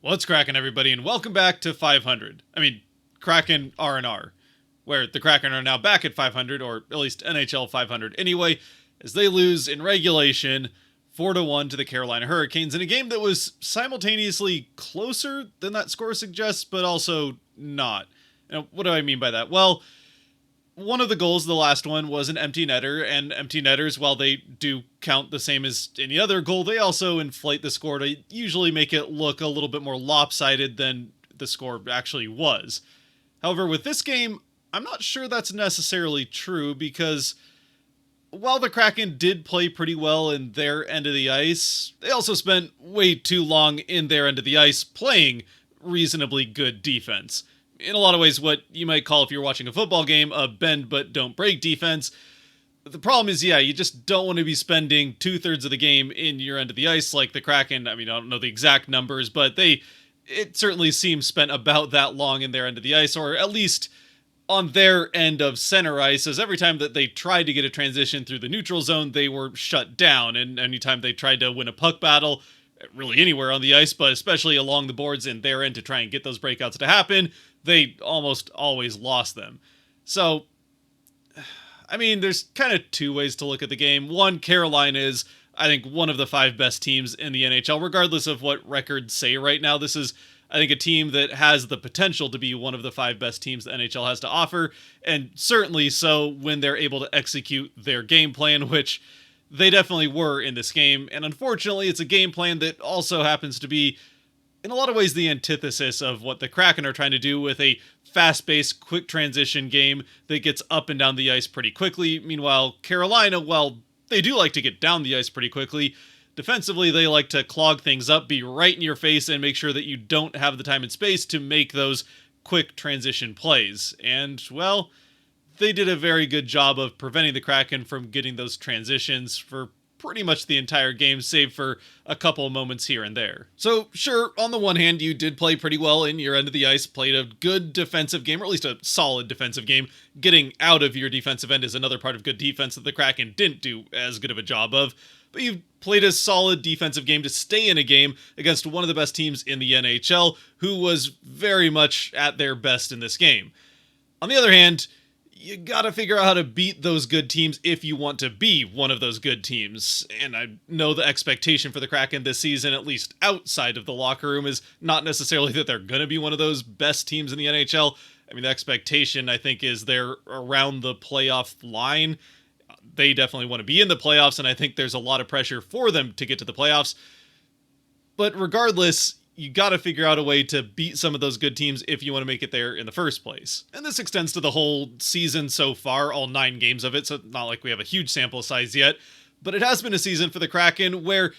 What's cracking, everybody, and welcome back to 500. Kraken R&R, where the Kraken are now back at 500, or at least NHL 500 anyway, as they lose in regulation 4-1 to the Carolina Hurricanes in a game that was simultaneously closer than that score suggests, but also not. Now, what do I mean by that? Well, one of the goals, the last one, was an empty netter, and empty netters, while they do count the same as any other goal, they also inflate the score to usually make it look a little bit more lopsided than the score actually was. However, with this game, I'm not sure that's necessarily true because while the Kraken did play pretty well in their end of the ice, they also spent way too long in their end of the ice playing reasonably good defense. In a lot of ways, what you might call, if you're watching a football game, a bend but don't break defense. The problem is, you just don't want to be spending 2/3 of the game in your end of the ice like the Kraken. I don't know the exact numbers, but it certainly seems spent about that long in their end of the ice, or at least on their end of center ice, as every time that they tried to get a transition through the neutral zone, they were shut down. And anytime they tried to win a puck battle, really anywhere on the ice, but especially along the boards in their end to try and get those breakouts to happen, they almost always lost them. So, there's kind of two ways to look at the game. One, Carolina is, I think, one of the five best teams in the NHL, regardless of what records say right now. This is, I think, a team that has the potential to be one of the five best teams the NHL has to offer, and certainly so when they're able to execute their game plan, which they definitely were in this game. And unfortunately, it's a game plan that also happens to be, in a lot of ways, the antithesis of what the Kraken are trying to do with a fast-paced, quick transition game that gets up and down the ice pretty quickly. Meanwhile, Carolina, well, they do like to get down the ice pretty quickly. Defensively, they like to clog things up, be right in your face, and make sure that you don't have the time and space to make those quick transition plays. And, well, they did a very good job of preventing the Kraken from getting those transitions for pretty much the entire game, save for a couple of moments here and there. So, sure, on the one hand, you did play pretty well in your end of the ice, played a good defensive game, or at least a solid defensive game. Getting out of your defensive end is another part of good defense that the Kraken didn't do as good of a job of. But you played a solid defensive game to stay in a game against one of the best teams in the NHL, who was very much at their best in this game. On the other hand, you gotta figure out how to beat those good teams if you want to be one of those good teams. And I know the expectation for the Kraken this season, at least outside of the locker room, is not necessarily that they're gonna be one of those best teams in the NHL. The expectation, I think, is they're around the playoff line. They definitely want to be in the playoffs, and I think there's a lot of pressure for them to get to the playoffs. But regardless, you got to figure out a way to beat some of those good teams if you want to make it there in the first place. And this extends to the whole season so far, all 9 games of it, so not like we have a huge sample size yet. But it has been a season for the Kraken where,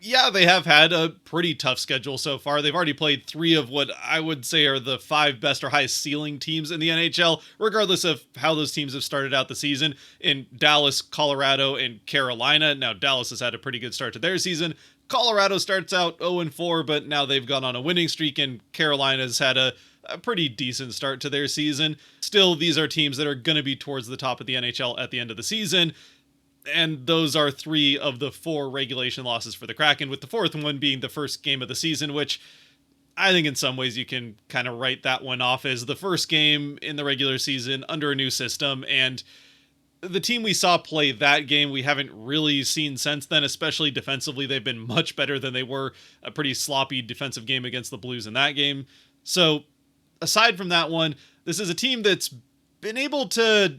they have had a pretty tough schedule so far. They've already played 3 of what I would say are the 5 best or highest ceiling teams in the NHL, regardless of how those teams have started out the season, in Dallas, Colorado, and Carolina. Now, Dallas has had a pretty good start to their season. Colorado starts out 0-4, but now they've gone on a winning streak, and Carolina's had a pretty decent start to their season. Still, these are teams that are going to be towards the top of the NHL at the end of the season, and those are 3 of the 4 regulation losses for the Kraken, with the 4th one being the first game of the season, which I think in some ways you can kind of write that one off as the first game in the regular season under a new system, and the team we saw play that game, we haven't really seen since then, especially defensively. They've been much better than they were. A pretty sloppy defensive game against the Blues in that game. So, aside from that one, this is a team that's been able to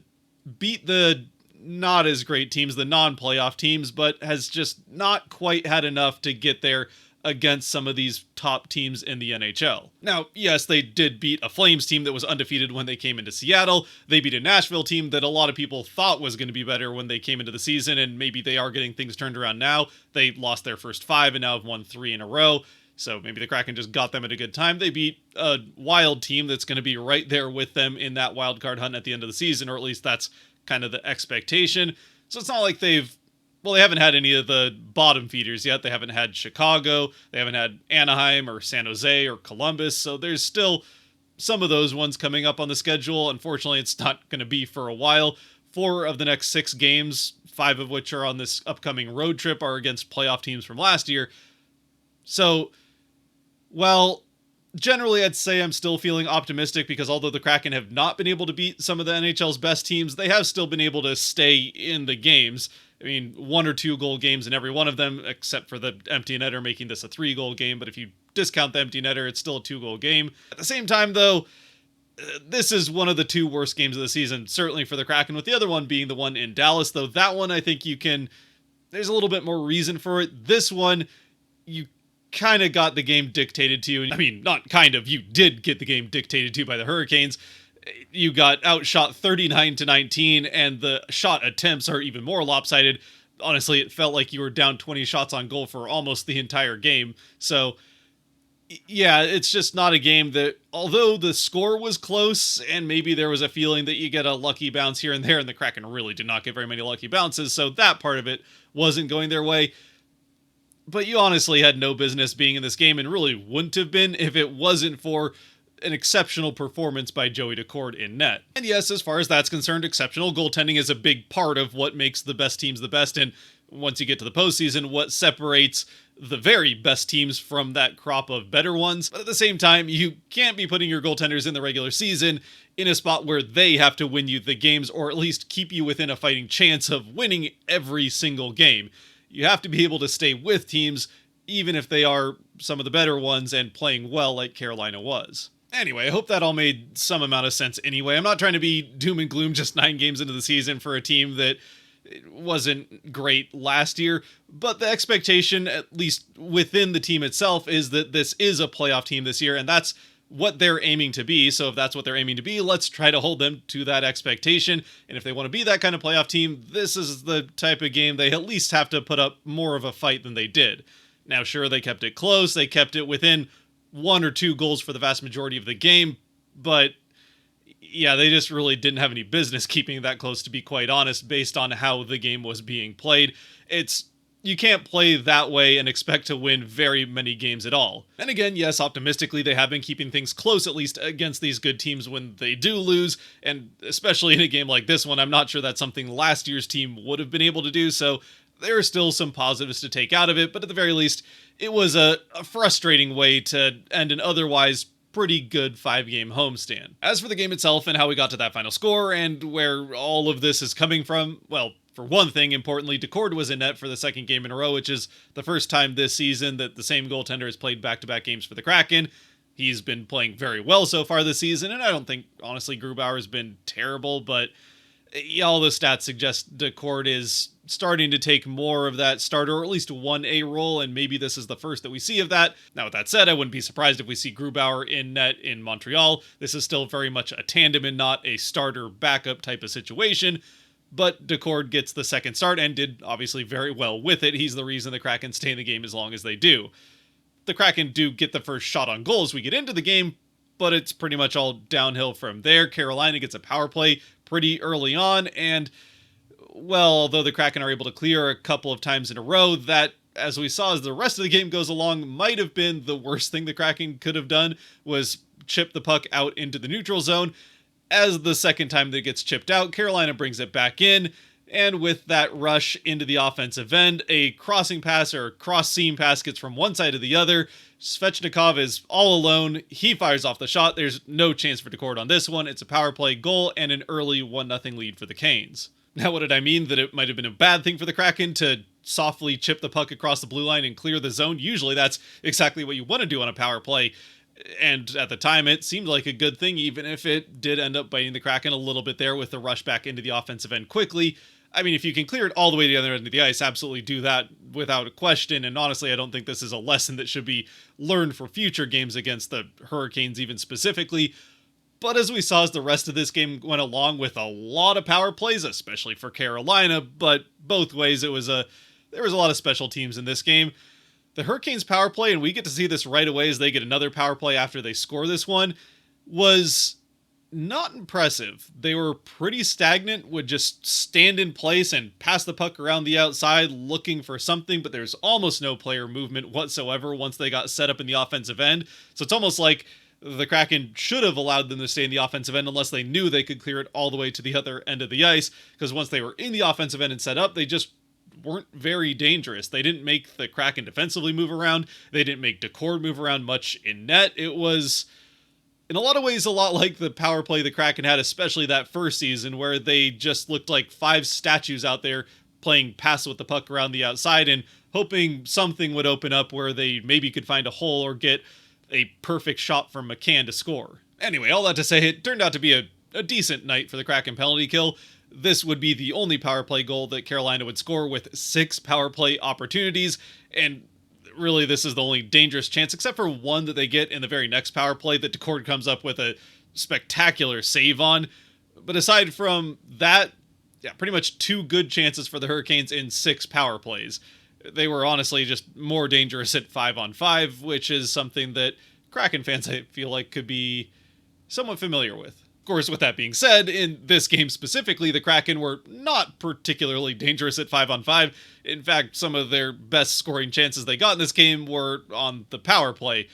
beat the not as great teams, the non-playoff teams, but has just not quite had enough to get there against some of these top teams in the NHL. Now, yes, they did beat a Flames team that was undefeated when they came into Seattle. They beat a Nashville team that a lot of people thought was going to be better when they came into the season, and maybe they are getting things turned around now. They lost their first 5 and now have won 3 in a row. So maybe the Kraken just got them at a good time. They beat a Wild team that's going to be right there with them in that wild card hunt at the end of the season, or at least that's kind of the expectation. So it's not like they haven't had any of the bottom feeders yet. They haven't had Chicago, they haven't had Anaheim or San Jose or Columbus, so there's still some of those ones coming up on the schedule. Unfortunately, it's not going to be for a while. 4 of the next 6 games, 5 of which are on this upcoming road trip, are against playoff teams from last year. So Well, generally, I'd say I'm still feeling optimistic because although the Kraken have not been able to beat some of the NHL's best teams, they have still been able to stay in the games. I mean, 1 or 2 goal games in every one of them, except for the empty netter making this a 3 goal game. But if you discount the empty netter, it's still a 2 goal game. At the same time, though, this is one of the 2 worst games of the season, certainly for the Kraken, with the other one being the one in Dallas, though that one I think there's a little bit more reason for it. This one, you kind of got the game dictated to you. I mean, not kind of, you did get the game dictated to you by the Hurricanes. You got outshot 39-19, and the shot attempts are even more lopsided. Honestly, it felt like you were down 20 shots on goal for almost the entire game. So, yeah, it's just not a game that, although the score was close, and maybe there was a feeling that you get a lucky bounce here and there, and the Kraken really did not get very many lucky bounces, so that part of it wasn't going their way. But you honestly had no business being in this game, and really wouldn't have been if it wasn't for an exceptional performance by Joey Daccord in net. And yes, as far as that's concerned, exceptional goaltending is a big part of what makes the best teams the best, and once you get to the postseason, what separates the very best teams from that crop of better ones. But at the same time, you can't be putting your goaltenders in the regular season in a spot where they have to win you the games, or at least keep you within a fighting chance of winning every single game. You have to be able to stay with teams, even if they are some of the better ones and playing well like Carolina was. Anyway, I hope that all made some amount of sense anyway. I'm not trying to be doom and gloom just 9 games into the season for a team that wasn't great last year, but the expectation, at least within the team itself, is that this is a playoff team this year, and that's what they're aiming to be. So if that's what they're aiming to be, let's try to hold them to that expectation. And if they want to be that kind of playoff team, this is the type of game they at least have to put up more of a fight than they did. Now, sure, they kept it close. They kept it within 1 or 2 goals for the vast majority of the game, but yeah, they just really didn't have any business keeping that close, to be quite honest, based on how the game was being played. You can't play that way and expect to win very many games at all. And again, yes, optimistically, they have been keeping things close, at least against these good teams when they do lose, and especially in a game like this one, I'm not sure that's something last year's team would have been able to do, so there are still some positives to take out of it, but at the very least, it was a frustrating way to end an otherwise pretty good 5-game homestand. As for the game itself and how we got to that final score and where all of this is coming from, well, for one thing, importantly, Daccord was in net for the 2nd game in a row, which is the first time this season that the same goaltender has played back-to-back games for the Kraken. He's been playing very well so far this season, and I don't think, honestly, Grubauer has been terrible, but all the stats suggest Daccord is starting to take more of that starter, or at least 1A role, and maybe this is the first that we see of that. Now, with that said, I wouldn't be surprised if we see Grubauer in net in Montreal. This is still very much a tandem and not a starter backup type of situation, but Daccord gets the 2nd start and did obviously very well with it. He's the reason the Kraken stay in the game as long as they do. The Kraken do get the first shot on goal as we get into the game, but it's pretty much all downhill from there. Carolina gets a power play pretty early on, and well, although the Kraken are able to clear a couple of times in a row, that, as we saw as the rest of the game goes along, might have been the worst thing the Kraken could have done, was chip the puck out into the neutral zone. As the 2nd time that it gets chipped out, Carolina brings it back in, and with that rush into the offensive end, a crossing pass or cross-seam pass gets from one side to the other. Svechnikov is all alone. He fires off the shot. There's no chance for Daccord on this one. It's a power play goal and an early 1-0 lead for the Canes. Now, what did I mean? That it might have been a bad thing for the Kraken to softly chip the puck across the blue line and clear the zone? Usually that's exactly what you want to do on a power play. And at the time, it seemed like a good thing, even if it did end up biting the Kraken a little bit there with the rush back into the offensive end quickly. I mean, if you can clear it all the way to the other end of the ice, absolutely do that without a question. And honestly, I don't think this is a lesson that should be learned for future games against the Hurricanes even specifically. But as we saw as the rest of this game went along, with a lot of power plays, especially for Carolina, but both ways, there was a lot of special teams in this game. The Hurricanes power play, and we get to see this right away as they get another power play after they score this one, was not impressive. They were pretty stagnant, would just stand in place and pass the puck around the outside looking for something, but there's almost no player movement whatsoever once they got set up in the offensive end. So it's almost like the Kraken should have allowed them to stay in the offensive end unless they knew they could clear it all the way to the other end of the ice, because once they were in the offensive end and set up, they just weren't very dangerous. They didn't make the Kraken defensively move around. They didn't make Decord move around much in net. It was, in a lot of ways, a lot like the power play the Kraken had, especially that first season, where they just looked like 5 statues out there playing pass with the puck around the outside and hoping something would open up where they maybe could find a hole or get a perfect shot from McCann to score. Anyway, all that to say, it turned out to be a decent night for the Kraken penalty kill. This would be the only power play goal that Carolina would score with 6 power play opportunities, and really this is the only dangerous chance, except for one that they get in the very next power play that Decord comes up with a spectacular save on. But aside from that, yeah, pretty much 2 good chances for the Hurricanes in 6 power plays. They were honestly just more dangerous at 5-on-5, which is something that Kraken fans, I feel like, could be somewhat familiar with. Of course, with that being said, in this game specifically, the Kraken were not particularly dangerous at 5-on-5. In fact, some of their best scoring chances they got in this game were on the power play.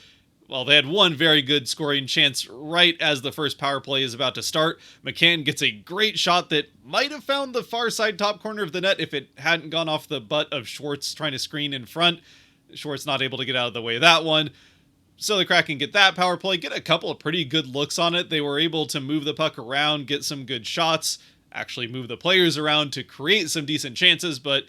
Well, they had one very good scoring chance right as the first power play is about to start. McCann gets a great shot that might have found the far side top corner of the net if it hadn't gone off the butt of Schwartz trying to screen in front. Schwartz not able to get out of the way of that one. So the Kraken get that power play, get a couple of pretty good looks on it. They were able to move the puck around, get some good shots, actually move the players around to create some decent chances, but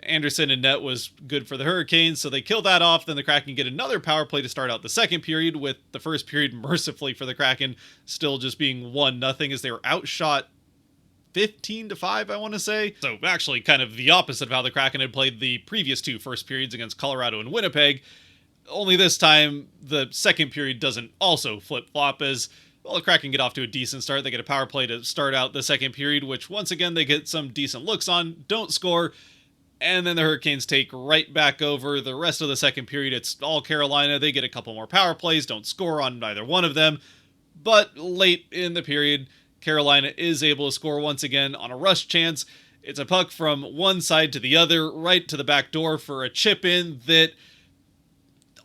Anderson in net was good for the Hurricanes, so they kill that off. Then the Kraken get another power play to start out the second period, with the first period mercifully for the Kraken still just being 1-0 as they were outshot 15-5, I want to say. So actually kind of the opposite of how the Kraken had played the previous 2 first periods against Colorado and Winnipeg. Only this time, the second period doesn't also flip-flop as, well, the Kraken get off to a decent start. They get a power play to start out the second period, which once again they get some decent looks on, don't score, and then the Hurricanes take right back over. The rest of the second period, it's all Carolina. They get a couple more power plays, don't score on either one of them. But late in the period, Carolina is able to score once again on a rush chance. It's a puck from one side to the other, right to the back door for a chip-in that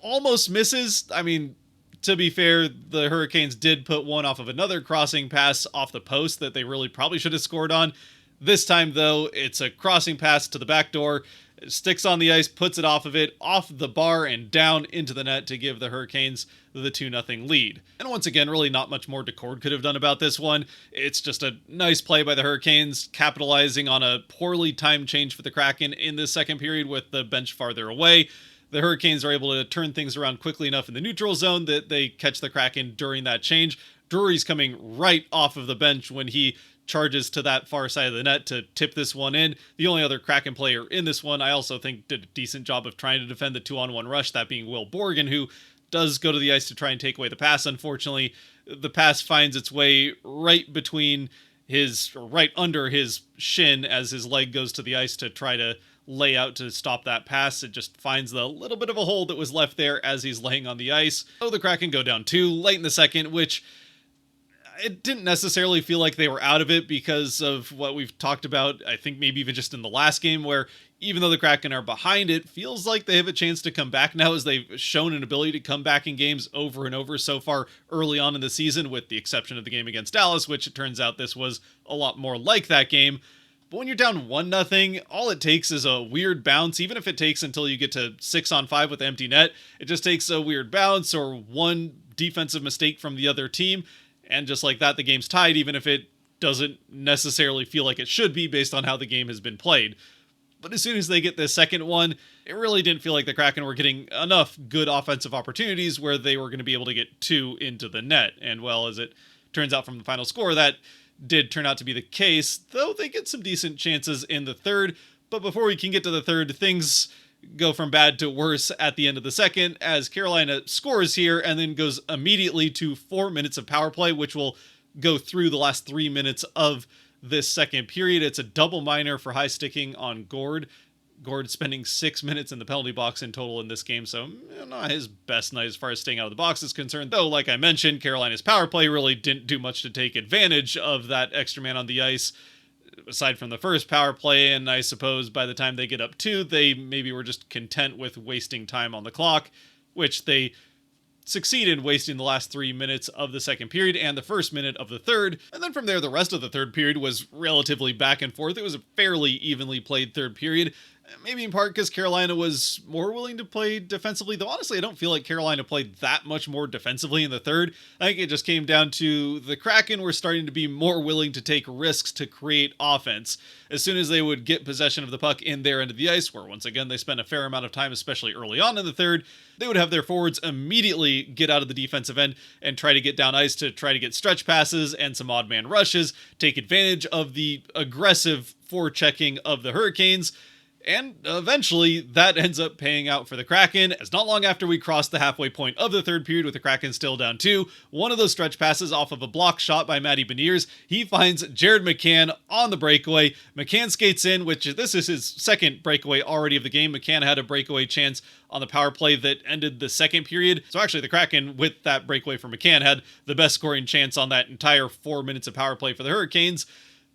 almost misses. I mean, to be fair, the Hurricanes did put one off of another crossing pass off the post that they really probably should have scored on. This time, though, it's a crossing pass to the back door. It sticks on the ice, puts it off of it, off the bar, and down into the net to give the Hurricanes the 2-0 lead. And once again, really not much more Decord could have done about this one. It's just a nice play by the Hurricanes, capitalizing on a poorly timed change for the Kraken in this second period with the bench farther away. The Hurricanes are able to turn things around quickly enough in the neutral zone that they catch the Kraken during that change. Drury's coming right off of the bench when he charges to that far side of the net to tip this one in. The only other Kraken player in this one, I also think, did a decent job of trying to defend the 2-on-1 rush, that being Will Borgen, who does go to the ice to try and take away the pass. Unfortunately, the pass finds its way right under his shin as his leg goes to the ice to try to lay out to stop that pass. It just finds the little bit of a hole that was left there as he's laying on the ice. So the Kraken go down 2 late in the second, which it didn't necessarily feel like they were out of it because of what we've talked about, I think maybe even just in the last game, where even though the Kraken are behind, it feels like they have a chance to come back now, as they've shown an ability to come back in games over and over so far early on in the season, with the exception of the game against Dallas, which it turns out this was a lot more like that game. But when you're down 1-0, all it takes is a weird bounce. Even if it takes until you get to 6-on-5 with empty net, it just takes a weird bounce or one defensive mistake from the other team. And just like that, the game's tied, even if it doesn't necessarily feel like it should be based on how the game has been played. But as soon as they get the second one, it really didn't feel like the Kraken were getting enough good offensive opportunities where they were going to be able to get 2 into the net. And well, as it turns out from the final score, that did turn out to be the case, though they get some decent chances in the third. But before we can get to the third, things go from bad to worse at the end of the second, as Carolina scores here and then goes immediately to 4 minutes of power play, which will go through the last 3 minutes of this second period. It's a double minor for high sticking on Gord. Gord spending 6 minutes in the penalty box in total in this game, so not his best night as far as staying out of the box is concerned. Though, like I mentioned, Carolina's power play really didn't do much to take advantage of that extra man on the ice, aside from the first power play, and I suppose by the time they get up 2, they maybe were just content with wasting time on the clock, which they succeeded wasting the last 3 minutes of the second period and the first minute of the third. And then from there, the rest of the third period was relatively back and forth. It was a fairly evenly played third period. Maybe in part because Carolina was more willing to play defensively, though honestly I don't feel like Carolina played that much more defensively in the third. I think it just came down to the Kraken were starting to be more willing to take risks to create offense. As soon as they would get possession of the puck in their end of the ice, where once again they spent a fair amount of time, especially early on in the third, they would have their forwards immediately get out of the defensive end and try to get down ice to try to get stretch passes and some odd man rushes, take advantage of the aggressive forechecking of the Hurricanes. And eventually, that ends up paying out for the Kraken, as not long after we crossed the halfway point of the third period with the Kraken still down 2, one of those stretch passes off of a block shot by Matty Beniers, he finds Jared McCann on the breakaway. McCann skates in, which this is his second breakaway already of the game. McCann had a breakaway chance on the power play that ended the second period. So actually, the Kraken, with that breakaway from McCann, had the best scoring chance on that entire 4 minutes of power play for the Hurricanes.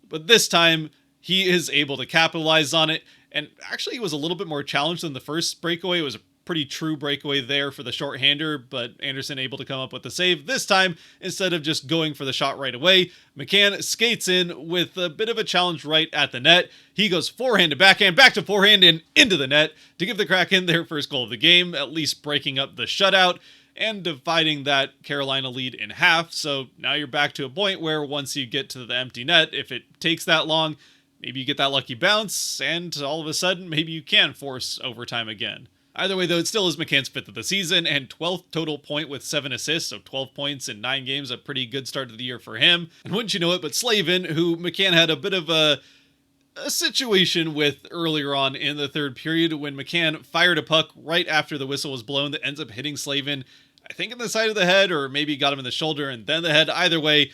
But this time, he is able to capitalize on it. And actually, he was a little bit more challenged than the first breakaway. It was a pretty true breakaway there for the shorthander, but Anderson able to come up with the save. This time, instead of just going for the shot right away, McCann skates in with a bit of a challenge right at the net. He goes forehand to backhand, back to forehand, and into the net to give the Kraken their first goal of the game, at least breaking up the shutout and dividing that Carolina lead in half. So now you're back to a point where once you get to the empty net, if it takes that long, maybe you get that lucky bounce, and all of a sudden, maybe you can force overtime again. Either way, though, it still is McCann's 5th of the season, and 12th total point with 7 assists, so 12 points in 9 games, a pretty good start to the year for him. And wouldn't you know it, but Slavin, who McCann had a bit of a situation with earlier on in the third period, when McCann fired a puck right after the whistle was blown that ends up hitting Slavin, I think in the side of the head, or maybe got him in the shoulder and then the head. Either way,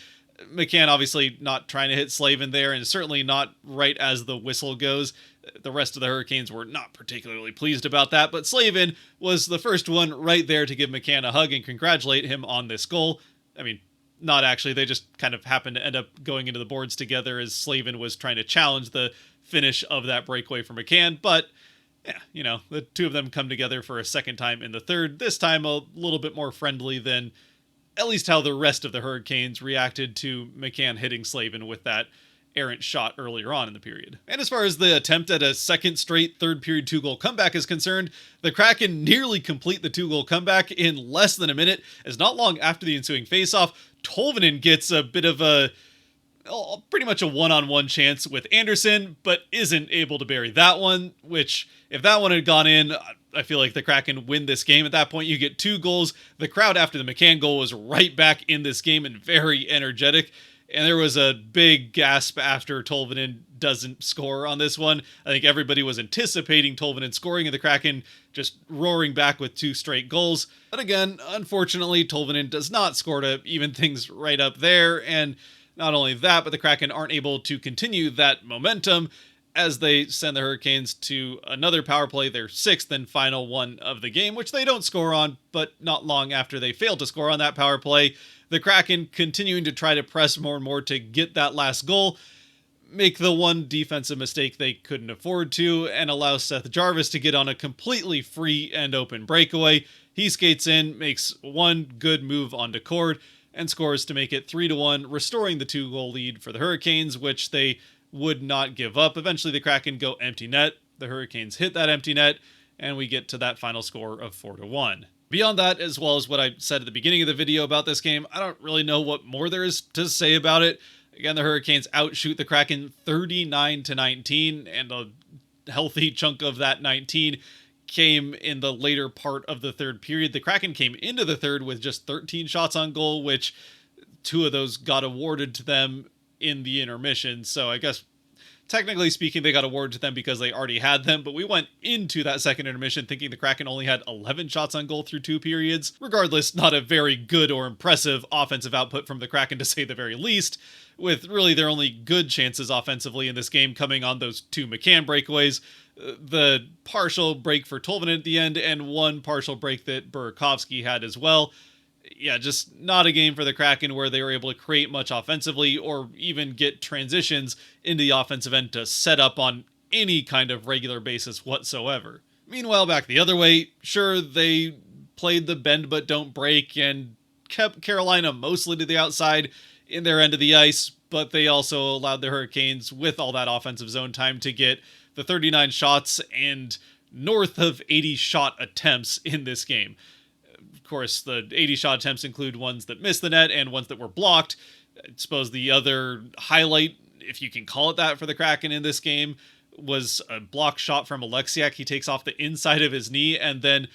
McCann obviously not trying to hit Slavin there, and certainly not right as the whistle goes. The rest of the Hurricanes were not particularly pleased about that, but Slavin was the first one right there to give McCann a hug and congratulate him on this goal. I mean, not actually. They just kind of happened to end up going into the boards together as Slavin was trying to challenge the finish of that breakaway for McCann, but yeah, you know, the two of them come together for a second time in the third, this time a little bit more friendly than at least how the rest of the Hurricanes reacted to McCann hitting Slavin with that errant shot earlier on in the period. And as far as the attempt at a second straight third period 2-goal comeback is concerned, the Kraken nearly complete the 2-goal comeback in less than a minute, as not long after the ensuing faceoff, Tolvanen gets a bit of a pretty much a one-on-one chance with Anderson, but isn't able to bury that one, which if that one had gone in, I feel like the Kraken win this game. At that point, you get 2 goals. The crowd after the McCann goal was right back in this game and very energetic. And there was a big gasp after Tolvanen doesn't score on this one. I think everybody was anticipating Tolvanen scoring and the Kraken just roaring back with 2 straight goals. But again, unfortunately, Tolvanen does not score to even things right up there. And not only that, but the Kraken aren't able to continue that momentum as they send the Hurricanes to another power play, their 6th and final one of the game, which they don't score on, but not long after they fail to score on that power play, the Kraken continuing to try to press more and more to get that last goal, make the one defensive mistake they couldn't afford to, and allow Seth Jarvis to get on a completely free and open breakaway. He skates in, makes one good move onto Cord, and scores to make it 3-1, restoring the 2-goal lead for the Hurricanes, which they would not give up. Eventually, the Kraken go empty net. The Hurricanes hit that empty net, and we get to that final score of 4-1. Beyond that, as well as what I said at the beginning of the video about this game, I don't really know what more there is to say about it. Again, the Hurricanes outshoot the Kraken 39-19, and a healthy chunk of that 19 came in the later part of the third period. The Kraken came into the third with just 13 shots on goal, which 2 of those got awarded to them in the intermission. So I guess technically speaking, they got awarded to them because they already had them, but we went into that second intermission thinking the Kraken only had 11 shots on goal through 2 periods. Regardless, not a very good or impressive offensive output from the Kraken, to say the very least, with really their only good chances offensively in this game coming on those 2 McCann breakaways, the partial break for Tolvanen at the end, and 1 partial break that Burakovsky had as well. Yeah, just not a game for the Kraken where they were able to create much offensively or even get transitions into the offensive end to set up on any kind of regular basis whatsoever. Meanwhile, back the other way, sure, they played the bend but don't break and kept Carolina mostly to the outside in their end of the ice, but they also allowed the Hurricanes, with all that offensive zone time, to get the 39 shots and north of 80 shot attempts in this game. Of course, the 80 shot attempts include ones that missed the net and ones that were blocked. I suppose the other highlight, if you can call it that, for the Kraken in this game was a block shot from Alexiak. He takes off the inside of his knee and then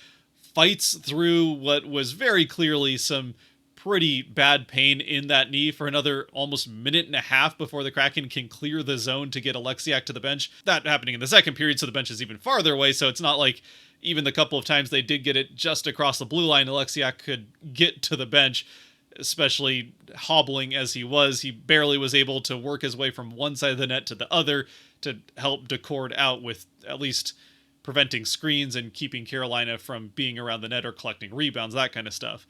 fights through what was very clearly some pretty bad pain in that knee for another almost minute and a half before the Kraken can clear the zone to get Alexiak to the bench. That happening in the second period, so the bench is even farther away, so it's not like even the couple of times they did get it just across the blue line, Alexiak could get to the bench, especially hobbling as he was. He barely was able to work his way from one side of the net to the other to help Decord out with at least preventing screens and keeping Carolina from being around the net or collecting rebounds, that kind of stuff.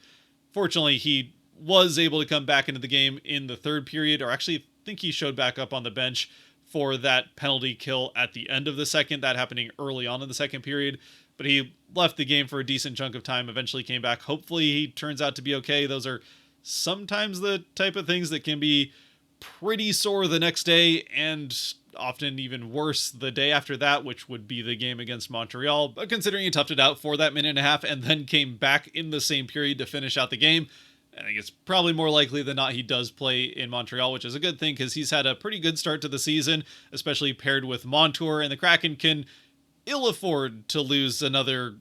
Fortunately, he was able to come back into the game in the third period, or actually I think he showed back up on the bench for that penalty kill at the end of the second, that happening early on in the second period. But he left the game for a decent chunk of time, eventually came back. Hopefully he turns out to be okay. Those are sometimes the type of things that can be pretty sore the next day, and often even worse the day after that, which would be the game against Montreal. But considering he toughed it out for that minute and a half and then came back in the same period to finish out the game, I think it's probably more likely than not he does play in Montreal, which is a good thing because he's had a pretty good start to the season, especially paired with Montour, and the Kraken can ill afford to lose another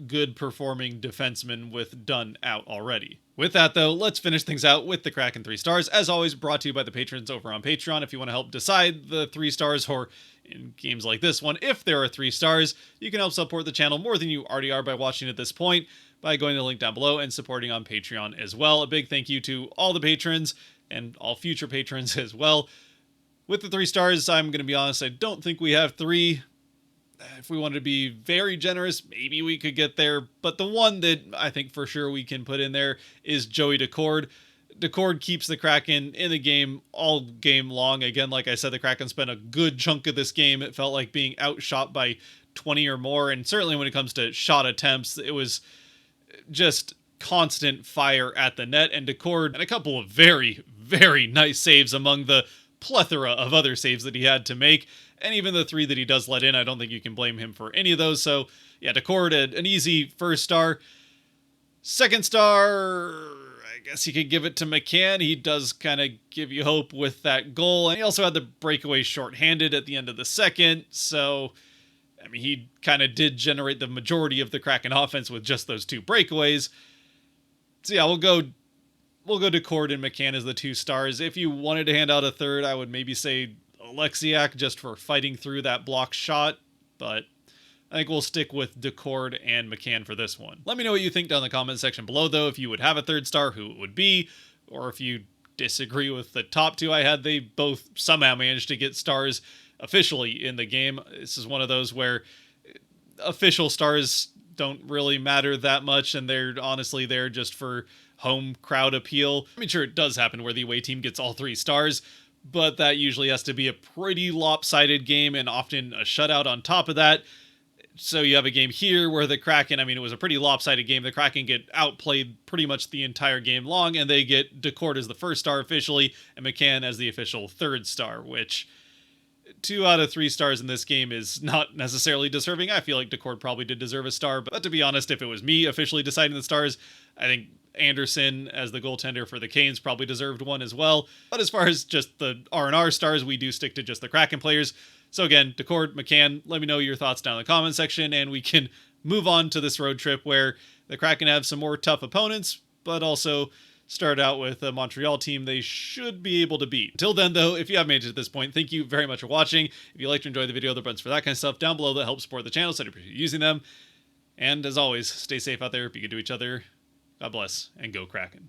good performing defenseman with Dunn out already. With that, though, let's finish things out with the Kraken 3 stars. As always, brought to you by the patrons over on Patreon. If you want to help decide the 3 stars, or in games like this one, if there are 3 stars, you can help support the channel more than you already are by watching at this point by going to the link down below and supporting on Patreon as well. A big thank you to all the patrons and all future patrons as well. With the 3 stars, I'm going to be honest, I don't think we have 3. If we wanted to be very generous, maybe we could get there. But the one that I think for sure we can put in there is Joey Decord. Decord keeps the Kraken in the game all game long. Again, like I said, the Kraken spent a good chunk of this game. It felt like being outshot by 20 or more. And certainly when it comes to shot attempts, it was just constant fire at the net. And Decord and a couple of very, very nice saves among the plethora of other saves that he had to make. And even the 3 that he does let in, I don't think you can blame him for any of those. So, yeah, Decord, an easy first star. Second star, I guess you could give it to McCann. He does kind of give you hope with that goal. And he also had the breakaway shorthanded at the end of the second. So, I mean, he kind of did generate the majority of the Kraken offense with just those 2 breakaways. So, yeah, we'll go Decord and McCann as the 2 stars. If you wanted to hand out a third, I would maybe say Alexiak just for fighting through that block shot, but I think we'll stick with Decord and McCann for this one. Let me know what you think down in the comment section below, though. If you would have a 3rd star, who it would be, or if you disagree with the top 2 I had, they both somehow managed to get stars officially in the game. This is one of those where official stars don't really matter that much, and they're honestly there just for home crowd appeal. I mean, sure, it does happen where the away team gets all 3 stars, but that usually has to be a pretty lopsided game and often a shutout on top of that. So you have a game here where the Kraken, I mean, it was a pretty lopsided game. The Kraken get outplayed pretty much the entire game long, and they get Decord as the 1st star officially and McCann as the official 3rd star, which 2 out of 3 stars in this game is not necessarily deserving. I feel like Decord probably did deserve a star, but to be honest, if it was me officially deciding the stars, I think Anderson as the goaltender for the Canes probably deserved one as well. But as far as just the R&R stars, we do stick to just the Kraken players. So again, Decord, McCann, let me know your thoughts down in the comment section, and we can move on to this road trip where the Kraken have some more tough opponents, but also start out with a Montreal team they should be able to beat. Until then, though, if you have made it to this point, thank you very much for watching. If you liked or enjoyed the video, the buttons for that kind of stuff down below that help support the channel, so I appreciate you using them. And as always, stay safe out there, be good to each other. God bless, and go Kraken.